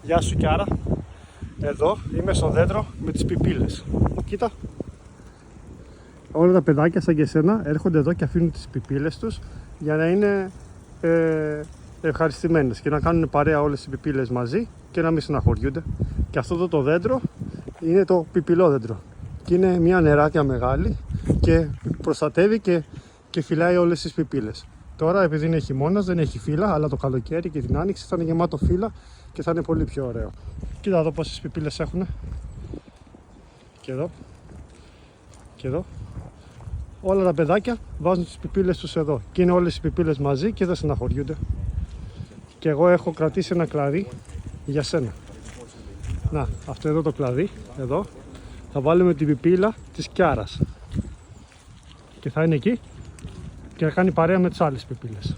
Γεια σου Κιάρα. Εδώ είμαι στο δέντρο με τις πιπίλες. Κοίτα. Όλα τα παιδάκια σαν και εσένα έρχονται εδώ και αφήνουν τις πιπίλες τους για να είναι ευχαριστημένες και να κάνουν παρέα όλες οι πιπίλες μαζί και να μην συναχωριούνται. Και αυτό εδώ το δέντρο είναι το πιπιλόδέντρο και είναι μια νεράκια μεγάλη και προστατεύει και φυλάει όλες τις πιπίλες. Τώρα επειδή είναι χειμώνας δεν έχει φύλλα, αλλά το καλοκαίρι και την άνοιξη θα είναι γεμάτο φύλλα και θα είναι πολύ πιο ωραίο. Κοίτα εδώ πόσες πιπίλες έχουν. Και εδώ. Και εδώ. Όλα τα παιδάκια βάζουν τις πιπίλες τους εδώ και είναι όλες οι πιπίλες μαζί και δεν στεναχωριούνται. Και εγώ έχω κρατήσει ένα κλαδί για σένα. Να, αυτό εδώ το κλαδί, εδώ, θα βάλουμε την πιπίλα της Κιάρας και θα είναι εκεί και θα κάνει παρέα με τις άλλες πιπίλες.